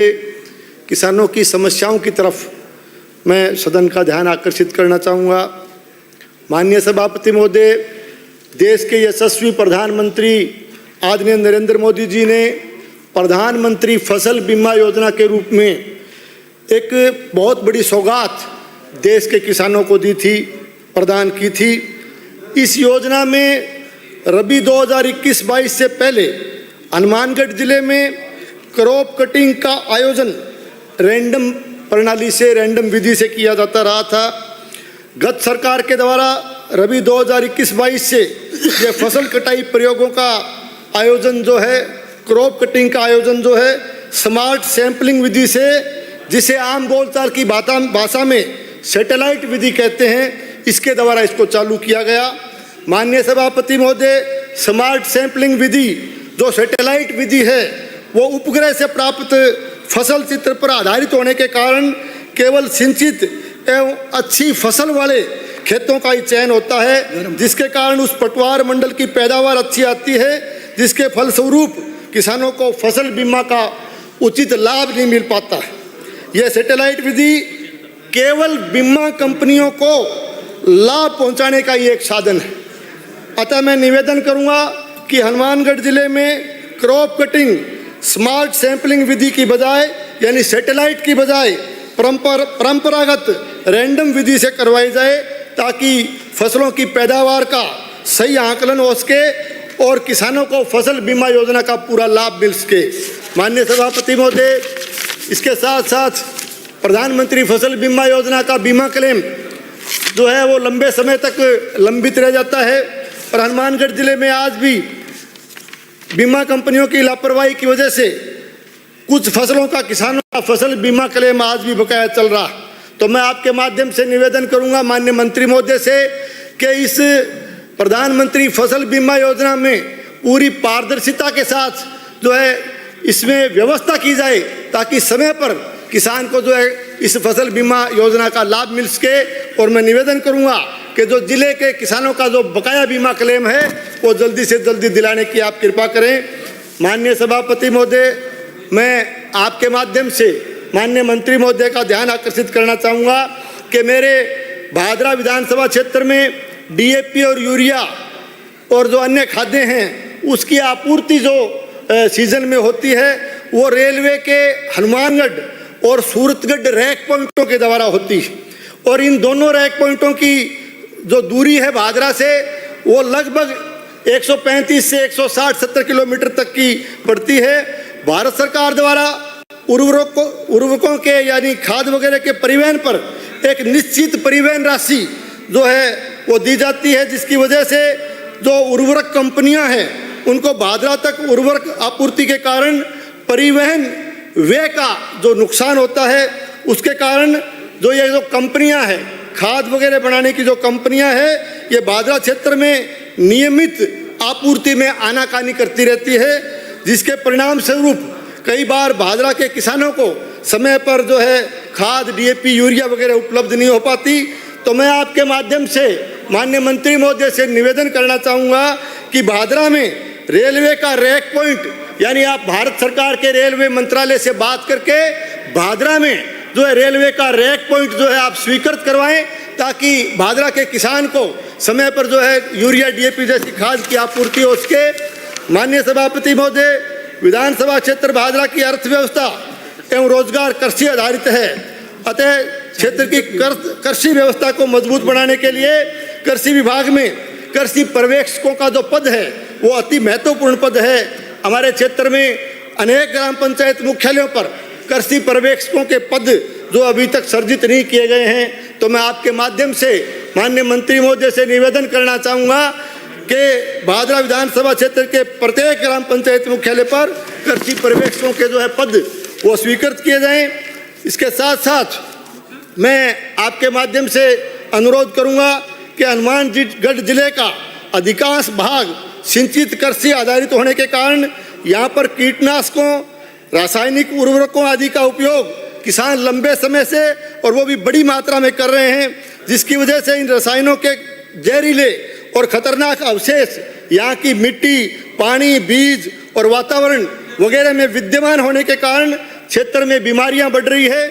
किसानों की समस्याओं की तरफ मैं सदन का ध्यान आकर्षित करना चाहूँगा। माननीय सभापति महोदय, देश के यशस्वी प्रधानमंत्री आदरणीय नरेंद्र मोदी जी ने प्रधानमंत्री फसल बीमा योजना के रूप में एक बहुत बड़ी सौगात देश के किसानों को दी थी, प्रदान की थी। इस योजना में रबी 2021-22 से पहले हनुमानगढ़ जिले में क्रॉप कटिंग का आयोजन रैंडम प्रणाली से, रैंडम विधि से किया जाता रहा था। गत सरकार के द्वारा रबी 2021-22 से ये फसल कटाई प्रयोगों का आयोजन जो है, क्रॉप कटिंग का आयोजन जो है, स्मार्ट सैंपलिंग विधि से, जिसे आम बोलचाल की भाषा में सैटेलाइट विधि कहते हैं, इसके द्वारा इसको चालू किया गया। माननीय सभापति महोदय, स्मार्ट सैंपलिंग विधि जो सैटेलाइट विधि है वो उपग्रह से प्राप्त फसल चित्र पर आधारित होने के कारण केवल सिंचित एवं अच्छी फसल वाले खेतों का ही चयन होता है, जिसके कारण उस पटवार मंडल की पैदावार अच्छी आती है, जिसके फलस्वरूप किसानों को फसल बीमा का उचित लाभ नहीं मिल पाता है। यह सैटेलाइट विधि केवल बीमा कंपनियों को लाभ पहुंचाने का ही एक साधन है। अतः मैं निवेदन करूंगा कि हनुमानगढ़ जिले में क्रॉप कटिंग स्मार्ट सैंपलिंग विधि की बजाय, यानी सैटेलाइट की बजाय परंपरागत रैंडम विधि से करवाई जाए, ताकि फसलों की पैदावार का सही आकलन हो सके और किसानों को फसल बीमा योजना का पूरा लाभ मिल सके। माननीय सभापति महोदय, इसके साथ साथ प्रधानमंत्री फसल बीमा योजना का बीमा क्लेम जो है वो लंबे समय तक लंबित रह जाता है और हनुमानगढ़ जिले में आज भी बीमा कंपनियों की लापरवाही की वजह से कुछ फसलों का, किसानों का फसल बीमा क्लेम आज भी बकाया चल रहा। तो मैं आपके माध्यम से निवेदन करूंगा माननीय मंत्री महोदय से कि इस प्रधानमंत्री फसल बीमा योजना में पूरी पारदर्शिता के साथ जो है इसमें व्यवस्था की जाए, ताकि समय पर किसान को जो है इस फसल बीमा योजना का लाभ मिल सके। और मैं निवेदन करूंगा कि जो जिले के किसानों का जो बकाया बीमा क्लेम है वो जल्दी से जल्दी दिलाने की आप कृपा करें। माननीय सभापति महोदय, मैं आपके माध्यम से माननीय मंत्री महोदय का ध्यान आकर्षित करना चाहूँगा कि मेरे भादरा विधानसभा क्षेत्र में डीएपी और यूरिया और जो अन्य खाद्य हैं उसकी आपूर्ति जो सीजन में होती है वो रेलवे के हनुमानगढ़ और सूरतगढ़ रैक पॉइंटों के द्वारा होती है। और इन दोनों रैक पॉइंटों की जो दूरी है भादरा से वो लगभग 135 से 160-70 किलोमीटर तक की पड़ती है। भारत सरकार द्वारा उर्वरकों के यानी खाद वगैरह के परिवहन पर एक निश्चित परिवहन राशि जो है वो दी जाती है, जिसकी वजह से जो उर्वरक कंपनियां हैं उनको भादरा तक उर्वरक आपूर्ति के कारण परिवहन व्यय का जो नुकसान होता है, उसके कारण जो ये जो कंपनियां हैं, खाद वगैरह बनाने की जो कंपनियां हैं, ये भादरा क्षेत्र में नियमित आपूर्ति में आनाकानी करती रहती है, जिसके परिणाम स्वरूप कई बार भादरा के किसानों को समय पर जो है खाद, डीएपी, यूरिया वगैरह उपलब्ध नहीं हो पाती। तो मैं आपके माध्यम से माननीय मंत्री महोदय से निवेदन करना चाहूँगा कि भादरा में रेलवे का रैक पॉइंट, यानी आप भारत सरकार के रेलवे मंत्रालय से बात करके भादरा में जो है रेलवे का रैक पॉइंट जो है आप स्वीकृत करवाएं, ताकि भादरा के किसान को समय पर जो है यूरिया, डीएपी जैसी खाद की आपूर्ति हो सके। माननीय सभापति महोदय, विधानसभा क्षेत्र भादरा की अर्थव्यवस्था एवं रोजगार कृषि आधारित है। अतः क्षेत्र की कृषि व्यवस्था को मजबूत बनाने के लिए कृषि विभाग में कृषि पर्यवेक्षकों का जो पद है वो अति महत्वपूर्ण पद है। हमारे क्षेत्र में अनेक ग्राम पंचायत मुख्यालयों पर कृषि पर्यवेक्षकों के पद जो अभी तक सर्जित नहीं किए गए हैं। तो मैं आपके माध्यम से माननीय मंत्री महोदय से निवेदन करना चाहूँगा कि भादरा विधानसभा क्षेत्र के प्रत्येक ग्राम पंचायत मुख्यालय पर कृषि पर्यवेक्षकों के जो है पद वो स्वीकृत किए जाएं। इसके साथ साथ मैं आपके माध्यम से अनुरोध करूँगा कि हनुमानगढ़ जिले का अधिकांश भाग सिंचित कृषि आधारित होने के कारण यहाँ पर कीटनाशकों, रासायनिक उर्वरकों आदि का उपयोग किसान लंबे समय से और वो भी बड़ी मात्रा में कर रहे हैं, जिसकी वजह से इन रसायनों के जहरीले और खतरनाक अवशेष यहाँ की मिट्टी, पानी, बीज और वातावरण वगैरह में विद्यमान होने के कारण क्षेत्र में बीमारियां बढ़ रही है,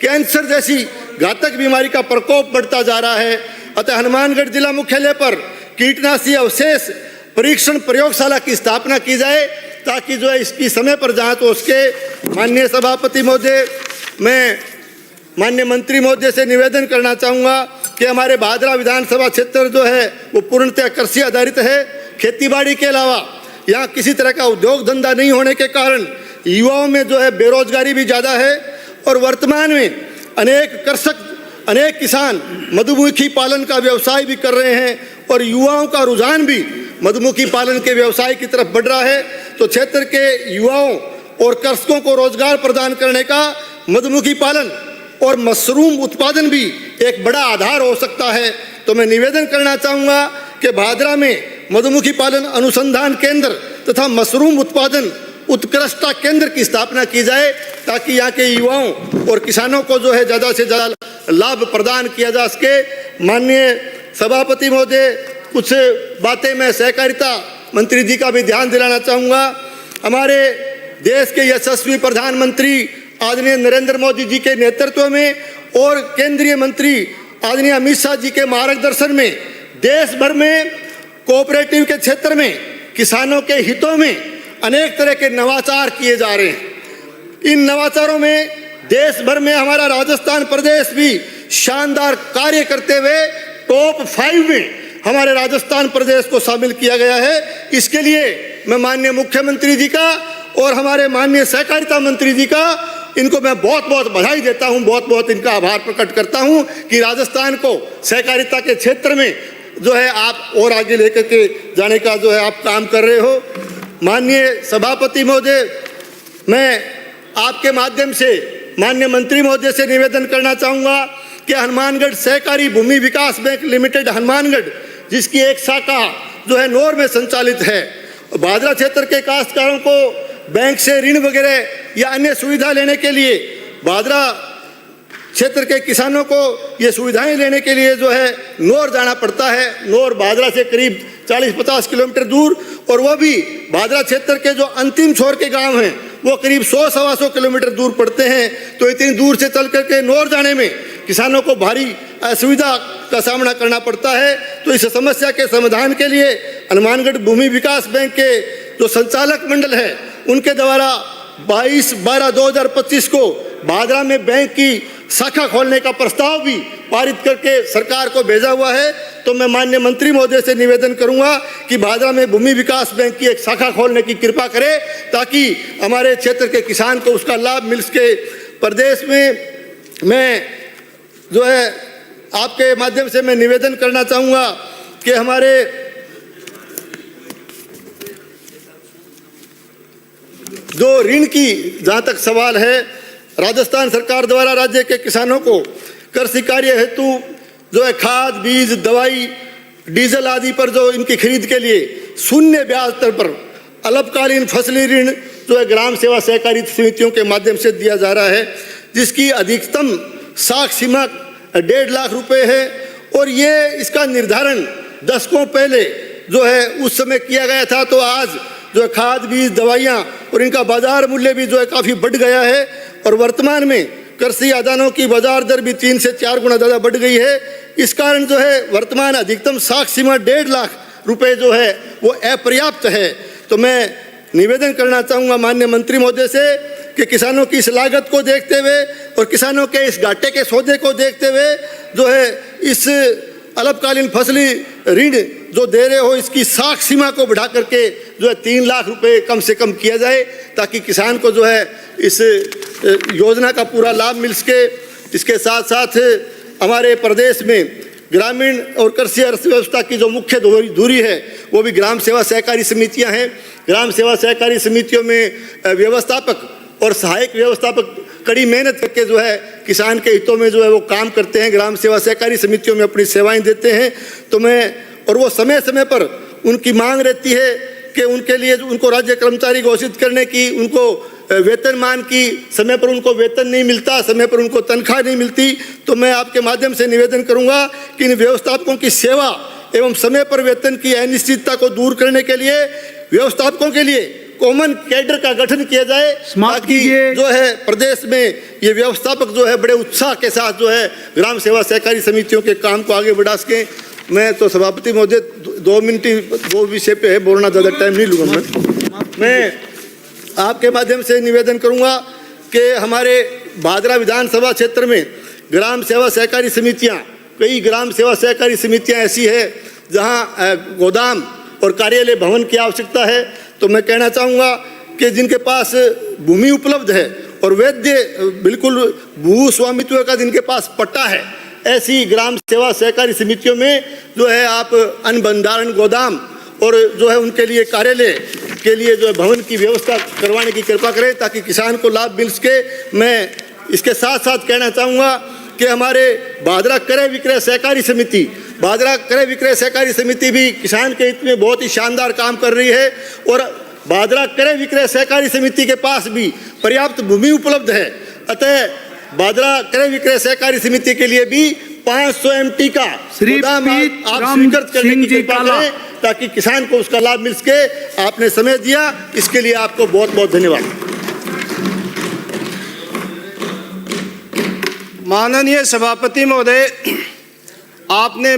कैंसर जैसी घातक बीमारी का प्रकोप बढ़ता जा रहा है। अतः हनुमानगढ़ जिला मुख्यालय पर कीटनाशी अवशेष परीक्षण प्रयोगशाला की स्थापना की जाए ताकि जो है इसकी समय पर जांच हो सके। माननीय सभापति महोदय, मैं माननीय मंत्री महोदय से निवेदन करना चाहूँगा कि हमारे भादरा विधानसभा क्षेत्र जो है वो पूर्णतः कृषि आधारित है। खेतीबाड़ी के अलावा यहाँ किसी तरह का उद्योग धंधा नहीं होने के कारण युवाओं में जो है बेरोजगारी भी ज़्यादा है और वर्तमान में अनेक किसान मधुमक्खी पालन का व्यवसाय भी कर रहे हैं और युवाओं का रुझान भी मधुमक्खी पालन के व्यवसाय की तरफ बढ़ रहा है। तो क्षेत्र के युवाओं और कृषकों को रोजगार प्रदान करने का मधुमक्खी पालन और मशरूम उत्पादन भी एक बड़ा आधार हो सकता है। तो मैं निवेदन करना चाहूँगा कि भादरा में मधुमक्खी पालन अनुसंधान केंद्र तथा मशरूम उत्पादन उत्कृष्टता केंद्र की स्थापना की जाए ताकि यहाँ के युवाओं और किसानों को जो है ज़्यादा से ज़्यादा लाभ प्रदान किया जा सके। माननीय सभापति महोदय, कुछ बातें मैं सहकारिता मंत्री जी का भी ध्यान दिलाना चाहूँगा। हमारे देश के यशस्वी प्रधानमंत्री आदरणीय नरेंद्र मोदी जी के नेतृत्व में और केंद्रीय मंत्री आदरणीय अमित शाह जी के मार्गदर्शन में देश भर में कोऑपरेटिव के क्षेत्र में किसानों के हितों में अनेक तरह के नवाचार किए जा रहे हैं। इन नवाचारों में देश भर में हमारा राजस्थान प्रदेश भी शानदार कार्य करते हुए टॉप 5 में हमारे राजस्थान प्रदेश को शामिल किया गया है। इसके लिए मैं माननीय मुख्यमंत्री जी का और हमारे माननीय सहकारिता मंत्री जी का इनको मैं बहुत बहुत बधाई देता हूं, बहुत बहुत इनका आभार प्रकट करता हूं कि राजस्थान को सहकारिता के क्षेत्र में जो है आप और आगे लेकर के जाने का जो है आप काम कर रहे हो। माननीय सभापति महोदय, मैं आपके माध्यम से माननीय मंत्री महोदय से निवेदन करना चाहूँगा कि हनुमानगढ़ सहकारी भूमि विकास बैंक लिमिटेड हनुमानगढ़, जिसकी एक शाखा जो है नौर में संचालित है, भादरा क्षेत्र के काश्तकारों को बैंक से ऋण वगैरह या अन्य सुविधा लेने के लिए, भादरा क्षेत्र के किसानों को ये सुविधाएं लेने के लिए जो है नौर जाना पड़ता है। नौर भादरा से करीब 40-50 किलोमीटर दूर, और वो भी भादरा क्षेत्र के जो अंतिम छोर के गांव हैं वो करीब 100-125 किलोमीटर दूर पड़ते हैं। तो इतनी दूर से चल करके नौर जाने में किसानों को भारी असुविधा का सामना करना पड़ता है। तो इस समस्या के समाधान के लिए हनुमानगढ़ भूमि विकास बैंक के जो संचालक मंडल है उनके द्वारा 22/12/2025 को भादरा में बैंक की शाखा खोलने का प्रस्ताव भी पारित करके सरकार को भेजा हुआ है। तो मैं माननीय मंत्री महोदय से निवेदन करूंगा कि भादरा में भूमि विकास बैंक की एक शाखा खोलने की कृपा करें ताकि हमारे क्षेत्र के किसान को उसका लाभ मिल सके। प्रदेश में मैं जो है आपके माध्यम से मैं निवेदन करना चाहूँगा कि हमारे जो ऋण की जहाँ तक सवाल है, राजस्थान सरकार द्वारा राज्य के किसानों को कृषि कार्य हेतु जो है खाद, बीज, दवाई, डीजल आदि पर जो इनकी खरीद के लिए शून्य ब्याज दर पर अल्पकालीन फसली ऋण जो है ग्राम सेवा सहकारी समितियों के माध्यम से दिया जा रहा है, जिसकी अधिकतम साख सीमा 1.5 लाख रुपए है। और ये इसका निर्धारण दशकों पहले जो है उस समय किया गया था। तो आज जो है खाद, बीज, दवाइयाँ और इनका बाजार मूल्य भी जो है काफ़ी बढ़ गया है और वर्तमान में कृषि आदानों की बाजार दर भी 3 से 4 गुना ज़्यादा बढ़ गई है। इस कारण जो है वर्तमान अधिकतम साख सीमा 1.5 लाख रुपए जो है वो अपर्याप्त है। तो मैं निवेदन करना चाहूँगा माननीय मंत्री महोदय से कि किसानों की इस लागत को देखते हुए और किसानों के इस घाटे के सौदे को देखते हुए जो है इस अल्पकालीन फसली ऋण जो दे रहे हो इसकी साख सीमा को बढ़ा करके जो है 3 लाख रुपए कम से कम किया जाए ताकि किसान को जो है इस योजना का पूरा लाभ मिल सके। इसके साथ साथ हमारे प्रदेश में ग्रामीण और कृषि अर्थव्यवस्था की जो मुख्य धुरी है वो भी ग्राम सेवा सहकारी समितियां हैं। ग्राम सेवा सहकारी समितियों में व्यवस्थापक और सहायक व्यवस्थापक कड़ी मेहनत करके जो है किसान के हितों में जो है वो काम करते हैं, ग्राम सेवा सहकारी समितियों में अपनी सेवाएं देते हैं। तो और वो समय समय पर उनकी मांग रहती है कि उनके लिए उनको राज्य कर्मचारी घोषित करने की, उनको वेतनमान की, समय पर उनको वेतन नहीं मिलता, समय पर उनको तनख्वाह नहीं मिलती। तो मैं आपके माध्यम से निवेदन करूंगा कि इन व्यवस्थापकों की सेवा एवं समय पर वेतन की अनिश्चितता को दूर करने के लिए व्यवस्थापकों के लिए कॉमन कैडर का गठन किया जाए, ताकि जो है प्रदेश में ये व्यवस्थापक जो है बड़े उत्साह के साथ जो है ग्राम सेवा सहकारी समितियों के काम को आगे बढ़ा सकें। मैं तो सभापति महोदय 2 मिनट ही वो विषय पे है, बोलना ज़्यादा टाइम नहीं लूँगा। मैं आपके माध्यम से निवेदन करूँगा कि हमारे भादरा विधानसभा क्षेत्र में ग्राम सेवा सहकारी समितियाँ, कई ग्राम सेवा सहकारी समितियाँ ऐसी है जहाँ गोदाम और कार्यालय भवन की आवश्यकता है। तो मैं कहना चाहूँगा कि जिनके पास भूमि उपलब्ध है और वैध बिल्कुल भू स्वामित्व का जिनके पास पट्टा है, ऐसी ग्राम सेवा सहकारी समितियों में जो है आप अन्न भंडारण गोदाम और जो है उनके लिए कार्यालय के लिए जो है भवन की व्यवस्था करवाने की कृपा करें, ताकि किसान को लाभ मिल सके। मैं इसके साथ साथ कहना चाहूँगा कि हमारे भादरा क्रय विक्रय सहकारी समिति, भादरा क्रय विक्रय सहकारी समिति भी किसान के हित में बहुत ही शानदार काम कर रही है और भादरा क्रय विक्रय सहकारी समिति के पास भी पर्याप्त भूमि उपलब्ध है। अतः भादरा क्रय विक्रय सहकारी समिति के लिए भी 500 MT का गोदाम आप स्वीकृत करने की कृपा करें, ताकि किसान को उसका लाभ मिल सके। आपने समय दिया, इसके लिए आपको बहुत बहुत धन्यवाद। माननीय सभापति महोदय, आपने